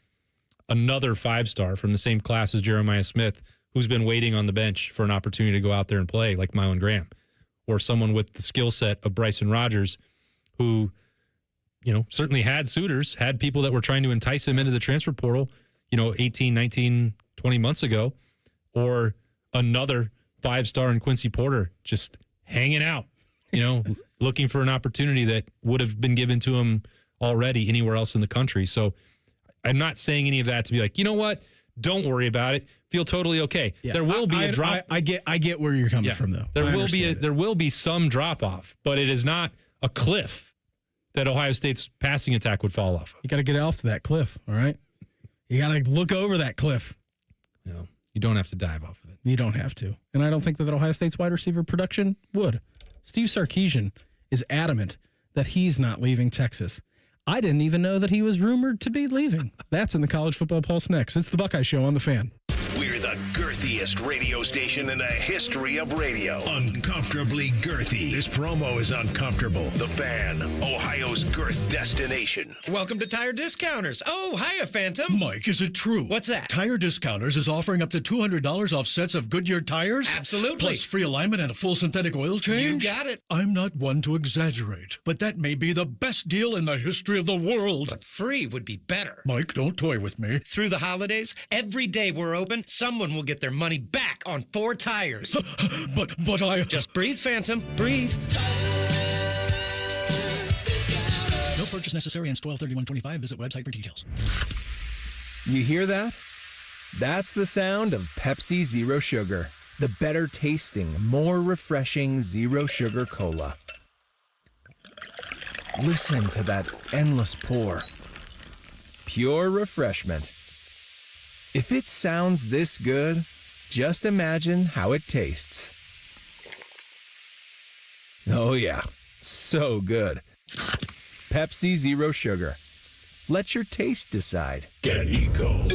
another 5-star from the same class as Jeremiah Smith who's been waiting on the bench for an opportunity to go out there and play, like Mylan Graham, or someone with the skill set of Bryson Rogers, who, certainly had suitors, had people that were trying to entice him into the transfer portal, 18, 19, 20 months ago, or another 5-star in Quincy Porter just hanging out, looking for an opportunity that would have been given to him already anywhere else in the country. So I'm not saying any of that to be like, you know what? Don't worry about it. Feel totally okay. Yeah. There will be a drop. I get where you're coming from, though. There will be some drop off, but it is not a cliff that Ohio State's passing attack would fall off of. You got to get off to that cliff, all right? You got to look over that cliff. You don't have to dive off of it. You don't have to. And I don't think that Ohio State's wide receiver production would. Steve Sarkisian is adamant that he's not leaving Texas. I didn't even know that he was rumored to be leaving. That's in the College Football Pulse next. It's the Buckeye Show on The Fan. We're the girthiest radio station in the history of radio. Uncomfortably girthy. This promo is uncomfortable. The Fan, Ohio's girth destination. Welcome to Tire Discounters. Oh, hiya, Phantom. Mike, is it true? What's that? Tire Discounters is offering up to $200 off sets of Goodyear tires? Absolutely. Plus free alignment and a full synthetic oil change? You got it. I'm not one to exaggerate, but that may be the best deal in the history of the world. But free would be better. Mike, don't toy with me. Through the holidays, every day we're open, someone will get their money back on 4 tires. But I... Just breathe, Phantom. Breathe. No purchase necessary. Install 3125. Visit website for details. You hear that? That's the sound of Pepsi Zero Sugar. The better tasting, more refreshing Zero Sugar Cola. Listen to that endless pour. Pure refreshment. If it sounds this good, just imagine how it tastes. Oh yeah, so good. Pepsi Zero Sugar. Let your taste decide. Get Eco.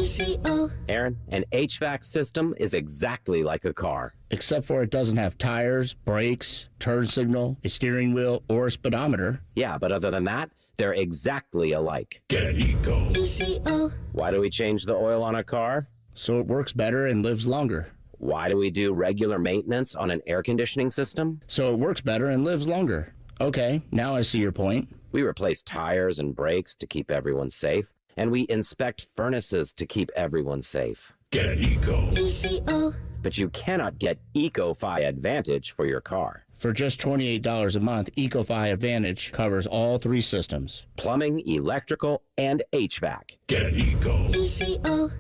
Aaron, an HVAC system is exactly like a car. Except for it doesn't have tires, brakes, turn signal, a steering wheel, or a speedometer. Yeah, but other than that, they're exactly alike. Get Eco. Why do we change the oil on a car? So it works better and lives longer. Why do we do regular maintenance on an air conditioning system? So it works better and lives longer. Okay, now I see your point. We replace tires and brakes to keep everyone safe, and we inspect furnaces to keep everyone safe. Get Eco. But you cannot get Eco-Fi Advantage for your car. For just $28 a month, Eco-Fi Advantage covers all 3 systems. Plumbing, electrical, and HVAC. Get Eco.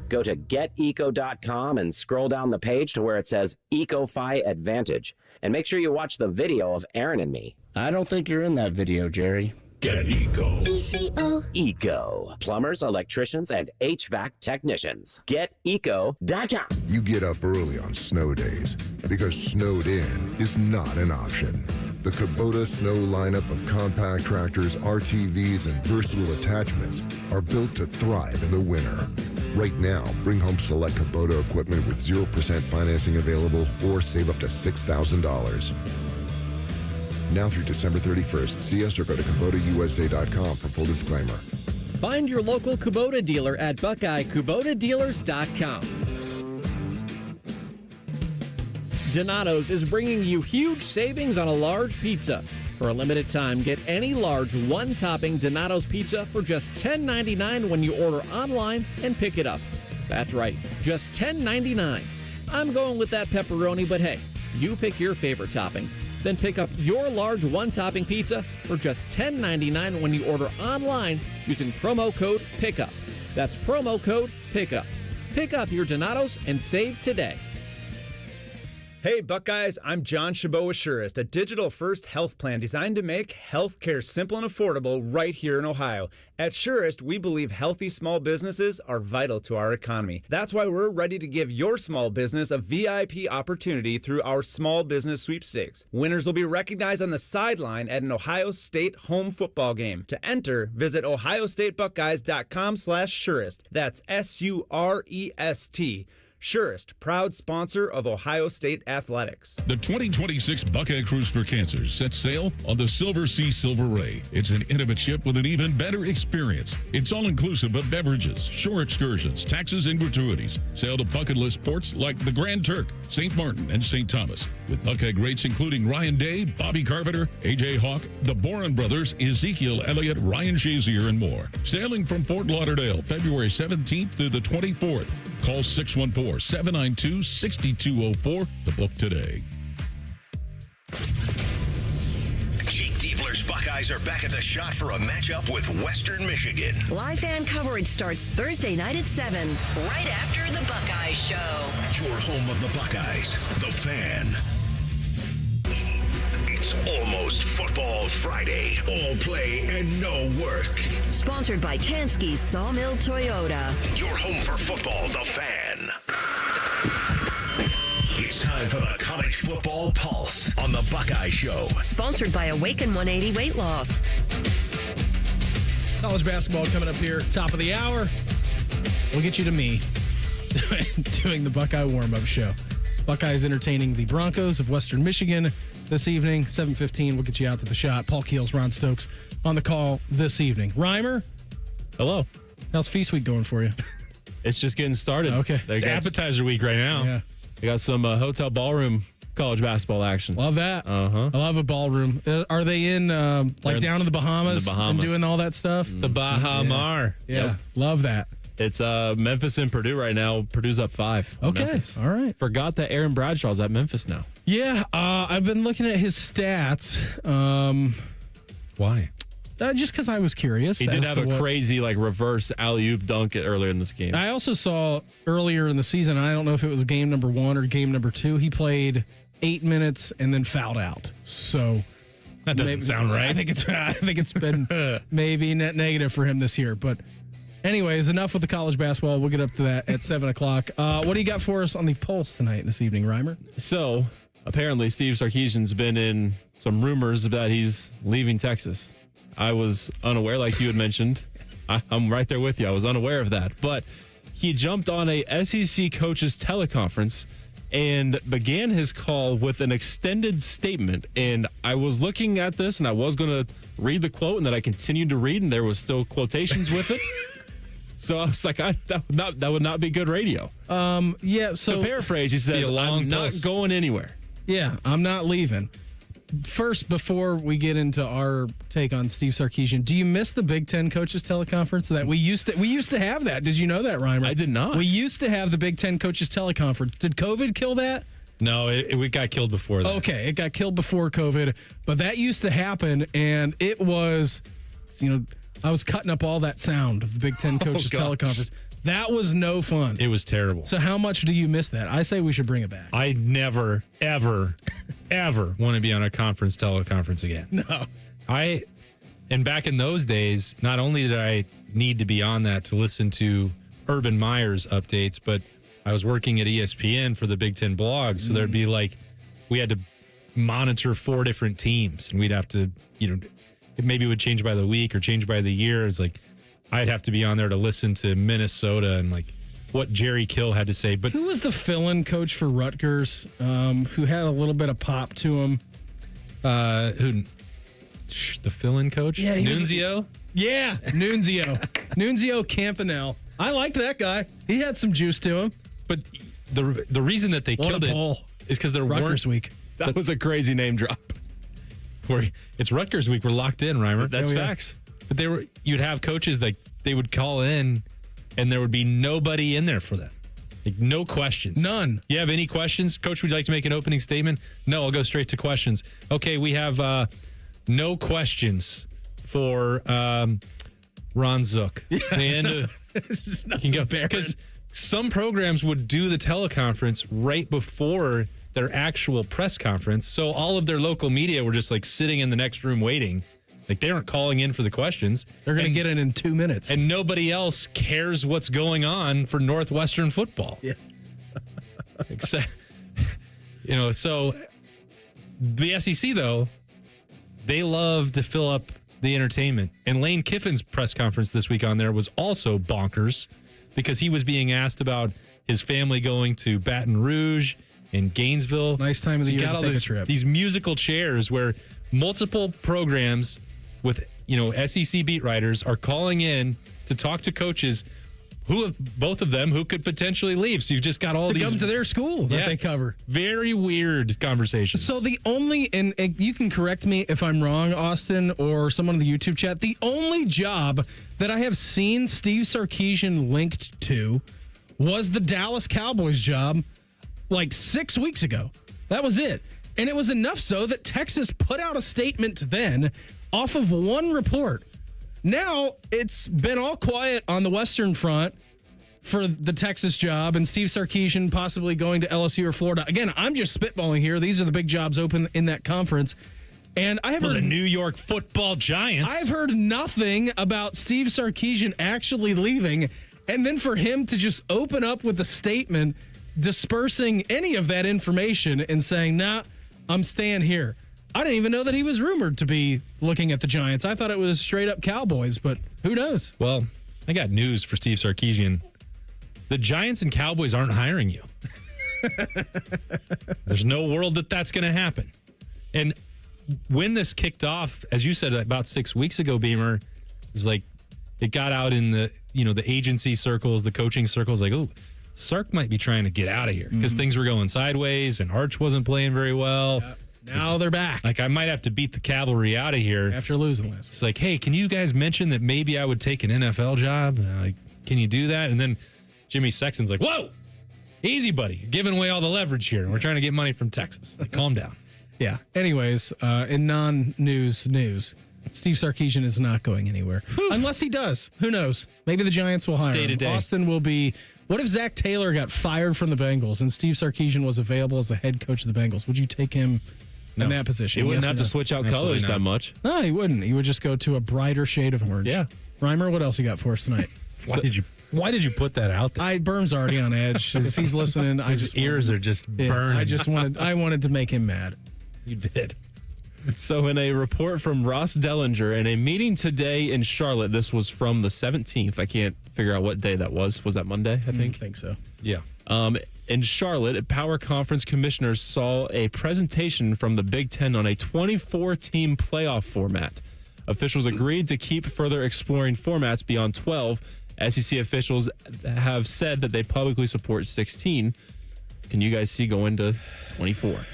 Go to geteco.com and scroll down the page to where it says Eco-Fi Advantage. And make sure you watch the video of Aaron and me. I don't think you're in that video, Jerry. Get Eco. Eco. Plumbers, electricians, and HVAC technicians. GetEco.com. You get up early on snow days because snowed in is not an option. The Kubota Snow lineup of compact tractors, RTVs, and versatile attachments are built to thrive in the winter. Right now, bring home select Kubota equipment with 0% financing available or save up to $6,000. Now through December 31st, see us or go to KubotaUSA.com for full disclaimer. Find your local Kubota dealer at BuckeyeKubotaDealers.com. Donato's is bringing you huge savings on a large pizza. For a limited time, get any large one-topping Donato's pizza for just $10.99 when you order online and pick it up. That's right, just $10.99. I'm going with that pepperoni, but hey, you pick your favorite topping. Then pick up your large one-topping pizza for just $10.99 when you order online using promo code PICKUP. That's promo code PICKUP. Pick up your Donato's and save today. Hey Buckeyes, I'm John Chabot with Surest, a digital-first health plan designed to make healthcare simple and affordable right here in Ohio. At Surest, we believe healthy small businesses are vital to our economy. That's why we're ready to give your small business a VIP opportunity through our small business sweepstakes. Winners will be recognized on the sideline at an Ohio State home football game. To enter, visit ohiostatebuckeyes.com/Surest. That's SUREST. Surest, proud sponsor of Ohio State Athletics. The 2026 Buckeye Cruise for Cancer sets sail on the Silver Sea Silver Ray. It's an intimate ship with an even better experience. It's all-inclusive of beverages, shore excursions, taxes, and gratuities. Sail to bucket list ports like the Grand Turk, St. Martin, and St. Thomas. With Buckeye greats including Ryan Day, Bobby Carpenter, A.J. Hawk, the Boren Brothers, Ezekiel Elliott, Ryan Shazier, and more. Sailing from Fort Lauderdale, February 17th through the 24th. Call 614-792-6204 to book today. Jake Diebler's Buckeyes are back at the shot for a matchup with Western Michigan. Live fan coverage starts Thursday night at 7, right after the Buckeye Show. Your home of the Buckeyes, The Fan. It's almost Football Friday. All play and no work. Sponsored by Tansky's Sawmill Toyota. Your home for football, The Fan. It's time for the College Football Pulse on the Buckeye Show. Sponsored by Awaken 180 Weight Loss. College basketball coming up here, top of the hour. We'll get you to me doing the Buckeye warm-up show. Buckeyes entertaining the Broncos of Western Michigan this evening, 7:15. We'll get you out to the shot. Paul Keels, Ron Stokes on the call this evening. Reimer. Hello. How's Feast Week going for you? It's just getting started. Okay. It's appetizer week right now. Yeah. We got some hotel ballroom college basketball action. Love that. Uh-huh. I love a ballroom. Are they in, like, down in the Bahamas? And doing all that stuff? The Bahamar. Yeah. Yep. Love that. It's Memphis and Purdue right now. Purdue's up 5. Okay. Memphis. All right. Forgot that Aaron Bradshaw's at Memphis now. Yeah. I've been looking at his stats. Why? Just because I was curious. He did have a crazy, reverse alley-oop dunk earlier in this game. I also saw earlier in the season, I don't know if it was game number 1 or game number 2, he played 8 minutes and then fouled out. So that doesn't sound right. I think it's been maybe net negative for him this year. But anyways, enough with the college basketball. We'll get up to that at 7 o'clock. What do you got for us on the Pulse this evening, Reimer? So apparently Steve Sarkisian's been in some rumors that he's leaving Texas. I was unaware, like you had mentioned. I'm right there with you. I was unaware of that. But he jumped on a SEC coaches teleconference and began his call with an extended statement. And I was looking at this, and I was going to read the quote, and then I continued to read, and there was still quotations with it. So I was like, that would not be good radio. Yeah, so to paraphrase, he says, I'm not going anywhere. Yeah, I'm not leaving. First, before we get into our take on Steve Sarkisian, do you miss the Big Ten coaches teleconference that we used to have that? Did you know that, Reimer? I did not. We used to have the Big Ten coaches teleconference. Did COVID kill that? No, it got killed before that. Okay, it got killed before COVID, but that used to happen, and it was, I was cutting up all that sound of the Big Ten coaches teleconference. That was no fun. It was terrible. So how much do you miss that? I say we should bring it back. I never, ever, ever want to be on a teleconference again. No. And back in those days, not only did I need to be on that to listen to Urban Meyer's updates, but I was working at ESPN for the Big Ten blog. So there'd be we had to monitor 4 different teams, and we'd have to, it maybe would change by the week or change by the year. It's I'd have to be on there to listen to Minnesota and what Jerry Kill had to say. But who was the fill-in coach for Rutgers who had a little bit of pop to him? The fill-in coach? Yeah, Nunzio? Nunzio. Nunzio Campanelle. I liked that guy. He had some juice to him. But the reason that they killed it is because there Rutgers week. That was a crazy name drop. It's Rutgers week. We're locked in, Reimer. That's facts. But you'd have coaches they would call in, and there would be nobody in there for them. No questions. None. You have any questions? Coach, would you like to make an opening statement? No, I'll go straight to questions. Okay, we have no questions for Ron Zook. And it's just not go because some programs would do the teleconference right before their actual press conference. So all of their local media were just sitting in the next room waiting. They aren't calling in for the questions. They're going to get it in 2 minutes. And nobody else cares what's going on for Northwestern football. Yeah. Except, so the SEC, though, they love to fill up the entertainment. And Lane Kiffin's press conference this week on there was also bonkers because he was being asked about his family going to Baton Rouge and Gainesville. Nice time of the year to take a trip. These musical chairs where multiple programs with, SEC beat writers are calling in to talk to coaches both of them who could potentially leave. So you've just got all to these come to their school that they cover. Very weird conversations. So the only, and you can correct me if I'm wrong, Austin, or someone in the YouTube chat, the only job that I have seen Steve Sarkisian linked to was the Dallas Cowboys job 6 weeks ago. That was it. And it was enough so that Texas put out a statement then off of one report. Now it's been all quiet on the Western Front for the Texas job and Steve Sarkisian possibly going to LSU or Florida. Again, I'm just spitballing here. These are the big jobs open in that conference. And I have heard the New York Football Giants. I've heard nothing about Steve Sarkisian actually leaving. And then for him to just open up with a statement dispersing any of that information and saying, nah, I'm staying here. I didn't even know that he was rumored to be looking at the Giants. I thought it was straight up Cowboys, but who knows? Well, I got news for Steve Sarkisian. The Giants and Cowboys aren't hiring you. There's no world that that's going to happen. And when this kicked off, as you said, about 6 weeks ago, Beamer, it was it got out in the, the agency circles, the coaching circles, oh, Sark might be trying to get out of here because things were going sideways and Arch wasn't playing very well. Yep. Now they're back. I might have to beat the cavalry out of here. After losing last week. It's hey, can you guys mention that maybe I would take an NFL job? Can you do that? And then Jimmy Sexton's whoa, easy, buddy. You're giving away all the leverage here. We're trying to get money from Texas. Calm down. Yeah. Anyways, in non-news news, Steve Sarkisian is not going anywhere. Unless he does. Who knows? Maybe the Giants will hire him. Austin will be... What if Zach Taylor got fired from the Bengals and Steve Sarkisian was available as the head coach of the Bengals? Would you take him in that position? He wouldn't have to switch out colors that much. No, he wouldn't. He would just go to a brighter shade of orange. Yeah. Reimer, what else you got for us tonight? Why did you put that out there? Berm's already on edge. He's listening. His ears are just burning. I wanted to make him mad. You did. So in a report from Ross Dellinger, in a meeting today in Charlotte, this was from the 17th. I can't figure out what day that was. Was that Monday, I think? I think so. Yeah. In Charlotte, Power Conference commissioners saw a presentation from the Big Ten on a 24-team playoff format. Officials agreed to keep further exploring formats beyond 12. SEC officials have said that they publicly support 16. Can you guys see going to 24?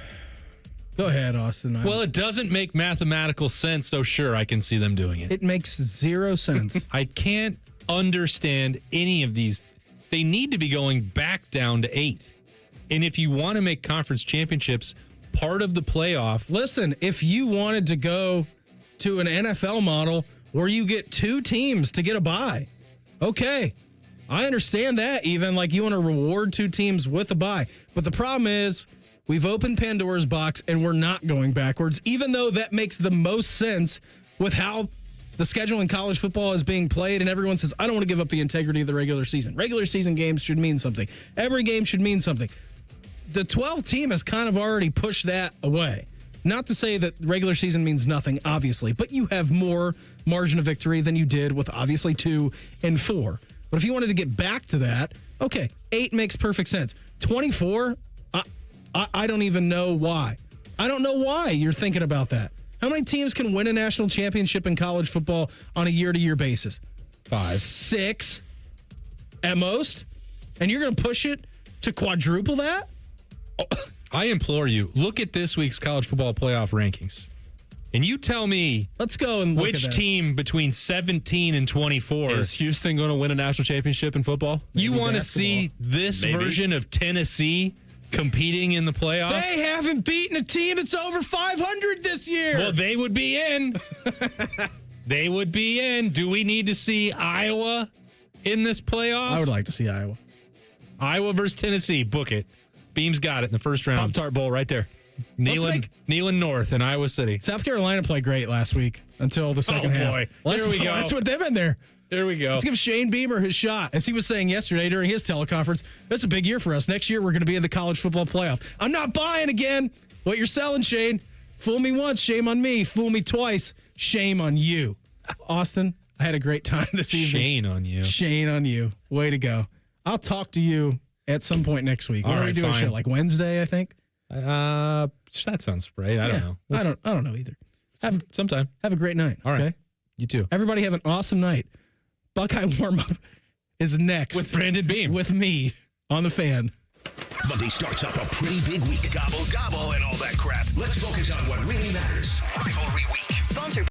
Go ahead, Austin. Well, it doesn't make mathematical sense, so sure, I can see them doing it. It makes zero sense. I can't understand any of these. They need to be going back down to 8. And if you want to make conference championships part of the playoff. Listen, if you wanted to go to an NFL model where you get 2 teams to get a bye, okay. I understand that, even you want to reward 2 teams with a bye. But the problem is, we've opened Pandora's box and we're not going backwards, even though that makes the most sense with how the schedule in college football is being played, and everyone says, I don't want to give up the integrity of the regular season. Regular season games should mean something. Every game should mean something. The 12 team has kind of already pushed that away. Not to say that regular season means nothing, obviously, but you have more margin of victory than you did with obviously 2 and 4. But if you wanted to get back to that, okay, 8 makes perfect sense. 24, I don't even know why. I don't know why you're thinking about that. How many teams can win a national championship in college football on a year-to-year basis? 5. 6 at most? And you're going to push it to quadruple that? I implore you, look at this week's college football playoff rankings. And you tell me, let's go and look which at that. team between 17 and 24 Is Houston going to win a national championship in football? You want to see this version of Tennessee competing in the playoff? They haven't beaten a team that's over 500 this year. Well, they would be in. They would be in. Do we need to see Iowa in this playoff? I would like to see Iowa. Iowa versus Tennessee. Book it. Beam's got it in the first round. Pop-Tart Bowl right there. Neyland North in Iowa City. South Carolina played great last week until the second half. Boy. Here we go. Let's put them in there. There we go. Let's give Shane Beamer his shot. As he was saying yesterday during his teleconference, that's a big year for us. Next year, we're going to be in the college football playoff. I'm not buying again what you're selling, Shane. Fool me once, shame on me. Fool me twice, shame on you. Austin, I had a great time this evening. Shane on you. Shane on you. Way to go. I'll talk to you at some point next week. When All are we right, doing a fine. show? Like Wednesday, I think? That sounds right. I don't know. I don't know either. Sometime. Have a great night. All right. Okay? You too. Everybody have an awesome night. Buckeye warm-up is next. With Brandon Beam. With me on the Fan. Monday starts up a pretty big week. Gobble, gobble, and all that crap. Let's focus on what really matters. Rivalry week. Sponsored